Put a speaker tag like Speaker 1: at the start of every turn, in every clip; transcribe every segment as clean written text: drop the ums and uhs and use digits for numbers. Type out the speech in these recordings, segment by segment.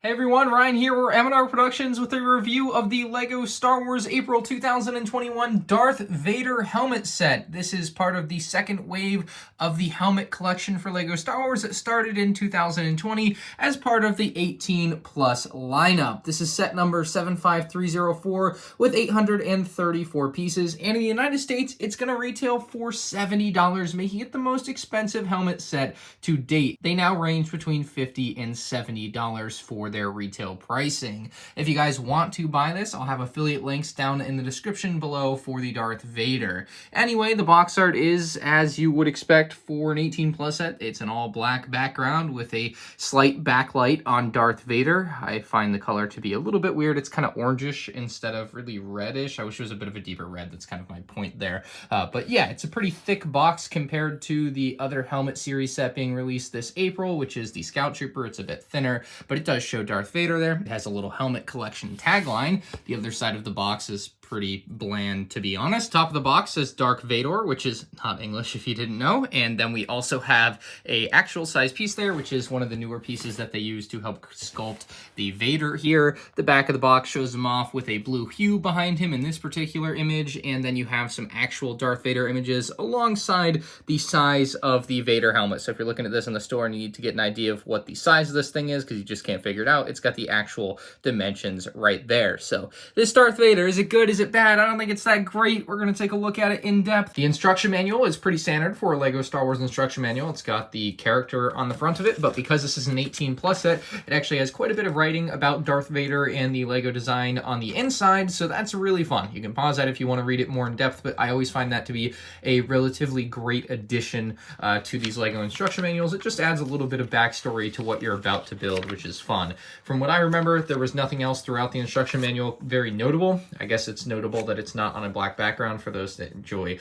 Speaker 1: Hey everyone, Ryan here. We're M&R Productions with a review of the LEGO Star Wars April 2021 Darth Vader helmet set. This is part of the second wave of the helmet collection for LEGO Star Wars that started in 2020 as part of the 18 plus lineup. This is set number 75304 with 834 pieces, and in the United States it's going to retail for $70, making it the most expensive helmet set to date. They now range between $50 and $70 for their retail pricing. If you guys want to buy this, I'll have affiliate links down in the description below for the Darth Vader. Anyway, the box art is as you would expect for an 18 plus set. It's an all black background with a slight backlight on Darth Vader. I find the color to be a little bit weird. It's kind of orangish instead of really reddish. I wish it was a bit of a deeper red. That's kind of my point there. But yeah, it's a pretty thick box compared to the other helmet series set being released this April, which is the Scout Trooper. It's a bit thinner, but it does show Darth Vader there. It has a little helmet collection tagline. The other side of the box is pretty bland, to be honest. Top of the box says Darth Vader, which is not English if you didn't know. And then we also have a actual size piece there, which is one of the newer pieces that they use to help sculpt the Vader here. The back of the box shows him off with a blue hue behind him in this particular image. And then you have some actual Darth Vader images alongside the size of the Vader helmet. So if you're looking at this in the store and you need to get an idea of what the size of this thing is because you just can't figure it out, it's got the actual dimensions right there. So this Darth Vader, is it good? Is it bad? I don't think it's that great. We're going to take a look at it in depth. The instruction manual is pretty standard for a LEGO Star Wars instruction manual. It's got the character on the front of it, but because this is an 18 plus set, it actually has quite a bit of writing about Darth Vader and the LEGO design on the inside, so that's really fun. You can pause that if you want to read it more in depth, but I always find that to be a relatively great addition to these LEGO instruction manuals. It just adds a little bit of backstory to what you're about to build, which is fun. From what I remember, there was nothing else throughout the instruction manual very notable. I guess it's notable that it's not on a black background for those that enjoy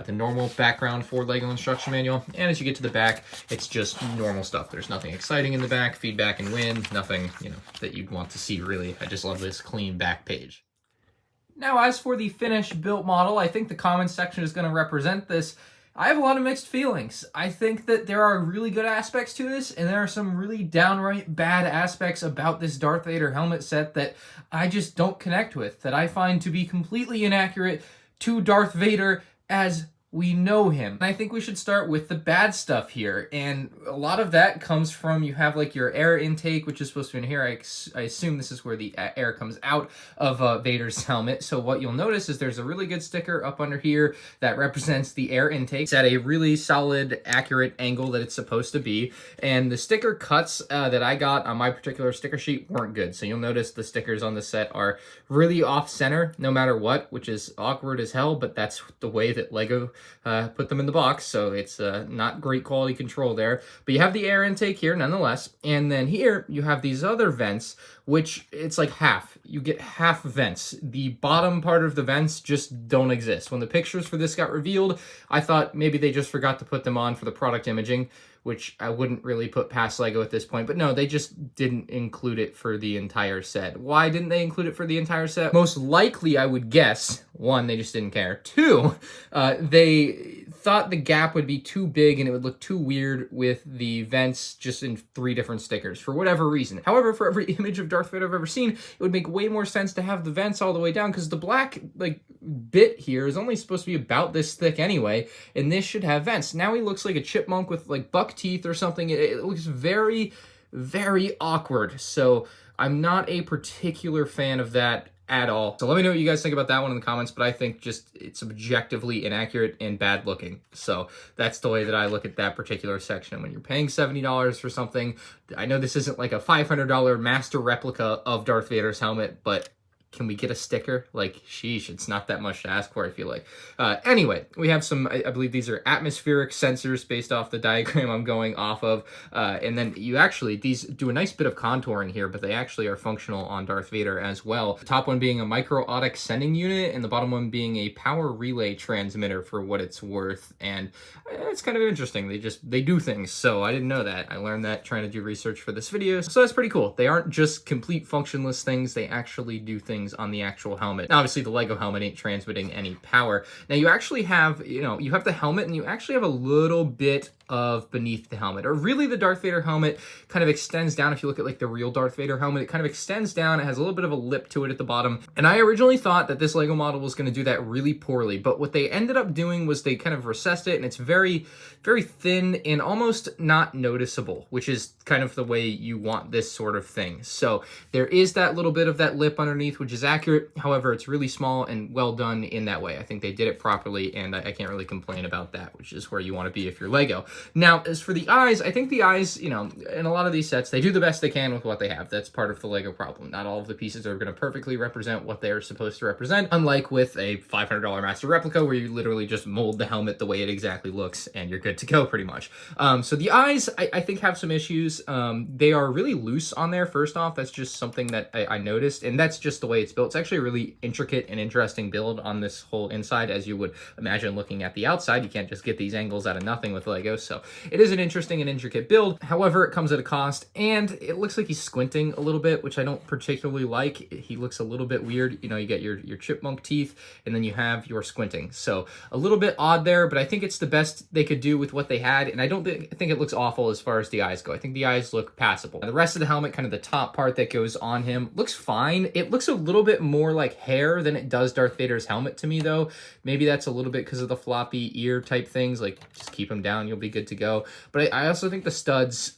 Speaker 1: the normal background for LEGO instruction manual. And as you get to the back, it's just normal stuff. There's nothing exciting in the back, feedback and win, nothing, that you'd want to see really. I just love this clean back page. Now, as for the finished built model, I think the comments section is going to represent this. I have a lot of mixed feelings. I think that there are really good aspects to this, and there are some really downright bad aspects about this Darth Vader helmet set that I just don't connect with, that I find to be completely inaccurate to Darth Vader as we know him. And I think we should start with the bad stuff here, and a lot of that comes from, you have like your air intake, which is supposed to be in here. I assume this is where the air comes out of Vader's helmet. So what you'll notice is there's a really good sticker up under here that represents the air intake. It's at a really solid, accurate angle that it's supposed to be, and the sticker cuts that I got on my particular sticker sheet weren't good. So you'll notice the stickers on the set are really off-center no matter what, which is awkward as hell, but that's the way that LEGO put them in the box, so it's not great quality control there. But you have the air intake here nonetheless, and then here you have these other vents, which it's like half. You get half vents. The bottom part of the vents just don't exist. When the pictures for this got revealed, I thought maybe they just forgot to put them on for the product imaging, which I wouldn't really put past LEGO at this point. But no, they just didn't include it for the entire set. Why didn't they include it for the entire set? Most likely, I would guess, one, they just didn't care. Two, they thought the gap would be too big and it would look too weird with the vents just in 3 different stickers for whatever reason. However, for every image of Darth Vader I've ever seen, it would make way more sense to have the vents all the way down, because the black bit here is only supposed to be about this thick anyway, and this should have vents. Now he looks like a chipmunk with like buck teeth or something. It looks very, very awkward. So I'm not a particular fan of that at all. So let me know what you guys think about that one in the comments, but I think just it's objectively inaccurate and bad looking. So that's the way that I look at that particular section. When you're paying $70 for something, I know this isn't like a $500 master replica of Darth Vader's helmet, but can we get a sticker? Like, sheesh, it's not that much to ask for, I feel like. Anyway, we have some, I believe these are atmospheric sensors based off the diagram I'm going off of. And then you actually, these do a nice bit of contouring here, but they actually are functional on Darth Vader as well. The top one being a micro-optic sending unit, and the bottom one being a power relay transmitter for what it's worth. And it's kind of interesting. They do things. So I didn't know that. I learned that trying to do research for this video. So that's pretty cool. They aren't just complete functionless things. They actually do things on the actual helmet. Now, obviously the LEGO helmet ain't transmitting any power. Now you actually have, you have the helmet and you actually have a little bit of beneath the helmet, or really the Darth Vader helmet kind of extends down. If you look at like the real Darth Vader helmet, it kind of extends down. It has a little bit of a lip to it at the bottom. And I originally thought that this Lego model was going to do that really poorly, but what they ended up doing was they kind of recessed it, and it's very, very thin and almost not noticeable, which is kind of the way you want this sort of thing. So there is that little bit of that lip underneath, which is accurate. However, it's really small and well done in that way. I think they did it properly, and I can't really complain about that, which is where you want to be if you're Lego. Now, as for the eyes, I think the eyes, you know, in a lot of these sets, they do the best they can with what they have. That's part of the Lego problem. Not all of the pieces are going to perfectly represent what they're supposed to represent, unlike with a $500 master replica where you literally just mold the helmet the way it exactly looks and you're good to go pretty much. So the eyes, I think, have some issues. They are really loose on there, first off. That's just something that I noticed, and that's just the way it's built. It's actually a really intricate and interesting build on this whole inside, as you would imagine looking at the outside. You can't just get these angles out of nothing with Lego, so it is an interesting and intricate build. However, it comes at a cost, and it looks like he's squinting a little bit, which I don't particularly like. He looks a little bit weird. You know, you get your chipmunk teeth, and then you have your squinting. So a little bit odd there, but I think it's the best they could do with what they had, and I don't think it looks awful as far as the eyes go. I think the eyes look passable. And the rest of the helmet, kind of the top part that goes on him, looks fine. It looks a little bit more like hair than it does Darth Vader's helmet to me, though. Maybe that's a little bit because of the floppy ear type things. Like, just keep them down, you'll be good to go. But I also think the studs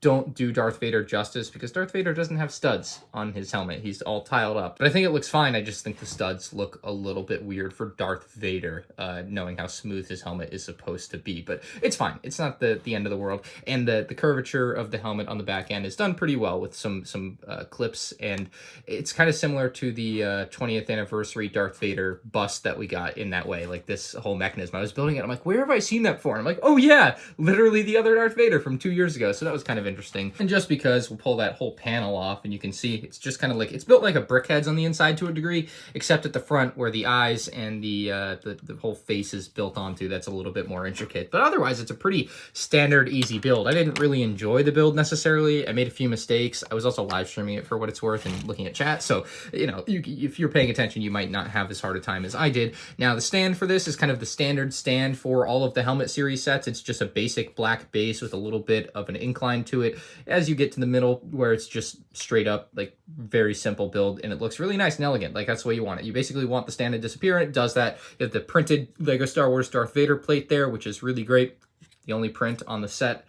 Speaker 1: don't do Darth Vader justice, because Darth Vader doesn't have studs on his helmet. He's all tiled up. But I think it looks fine. I just think the studs look a little bit weird for Darth Vader, knowing how smooth his helmet is supposed to be. But it's fine. It's not the end of the world. And the curvature of the helmet on the back end is done pretty well with some clips. And it's kind of similar to the 20th anniversary Darth Vader bust that we got in that way. Like this whole mechanism. I was building it. I'm like, where have I seen that for? And I'm like, oh yeah, literally the other Darth Vader from 2 years ago. So that was kind of interesting. And just because we'll pull that whole panel off, and you can see it's just kind of like, it's built like a BrickHeadz on the inside to a degree, except at the front where the eyes and the whole face is built onto, that's a little bit more intricate. But otherwise, it's a pretty standard, easy build. I didn't really enjoy the build necessarily. I made a few mistakes. I was also live streaming it for what it's worth and looking at chat. So, you know, if you're paying attention, you might not have as hard a time as I did. Now, the stand for this is kind of the standard stand for all of the helmet series sets. It's just a basic black base with a little bit of an incline to it. As you get to the middle, where it's just straight up, like, very simple build, and it looks really nice and elegant. Like, that's the way you want it. You basically want the stand to disappear, and it does that. You have the printed Lego Star Wars Darth Vader plate there, which is really great. The only print on the set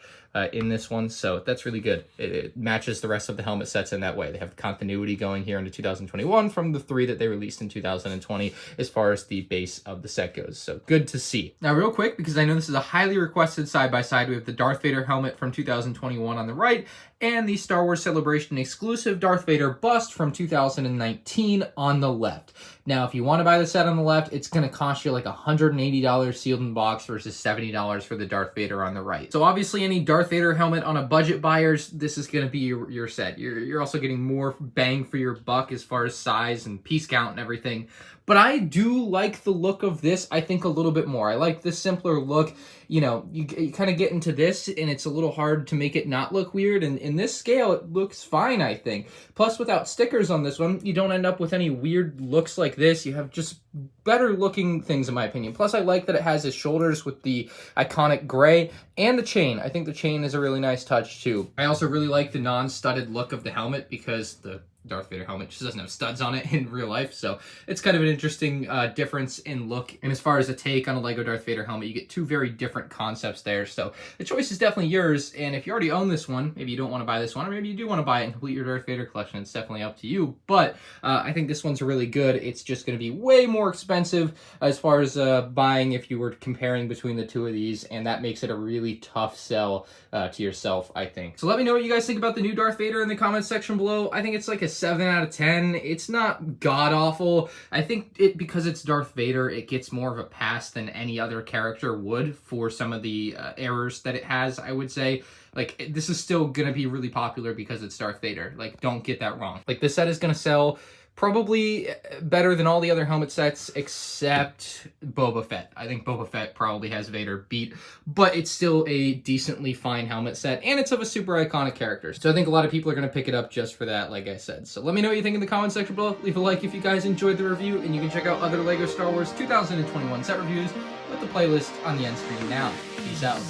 Speaker 1: in this one, so that's really good. It matches the rest of the helmet sets in that way. They have continuity going here into 2021 from the 3 that they released in 2020 as far as the base of the set goes, so good to see. Now, real quick, because I know this is a highly requested side-by-side, we have the Darth Vader helmet from 2021 on the right, and the Star Wars Celebration exclusive Darth Vader Bust from 2019 on the left. Now, if you want to buy the set on the left, it's going to cost you like $180 sealed in box versus $70 for the Darth Vader on the right. So obviously, any Darth Vader helmet on a budget buyers, this is going to be your set. You're also getting more bang for your buck as far as size and piece count and everything. But I do like the look of this, I think, a little bit more. I like the simpler look. You know, you kind of get into this, and it's a little hard to make it not look weird. And in this scale, it looks fine, I think. Plus, without stickers on this one, you don't end up with any weird looks like this. You have just better looking things, in my opinion. Plus, I like that it has his shoulders with the iconic gray and the chain. I think the chain is a really nice touch, too. I also really like the non-studded look of the helmet, because the Darth Vader helmet just doesn't have studs on it in real life, so it's kind of an interesting difference in look. And as far as a take on a Lego Darth Vader helmet, you get two very different concepts there, so the choice is definitely yours. And if you already own this one, maybe you don't want to buy this one, or maybe you do want to buy it and complete your Darth Vader collection, it's definitely up to you. But I think this one's really good. It's just going to be way more expensive as far as buying if you were comparing between the two of these, and that makes it a really tough sell to yourself, I think. So let me know what you guys think about the new Darth Vader in the comments section below. I think it's like a 7 out of 10. It's not god-awful. I think because it's Darth Vader, it gets more of a pass than any other character would for some of the errors that it has, I would say. Like, this is still gonna be really popular because it's Darth Vader. Like, don't get that wrong. Like, this set is gonna sell probably better than all the other helmet sets except Boba Fett. I think Boba Fett probably has Vader beat, but it's still a decently fine helmet set, and it's of a super iconic character. So I think a lot of people are going to pick it up just for that, like I said. So let me know what you think in the comment section below. Leave a like if you guys enjoyed the review, and you can check out other LEGO Star Wars 2021 set reviews with the playlist on the end screen now. Peace out.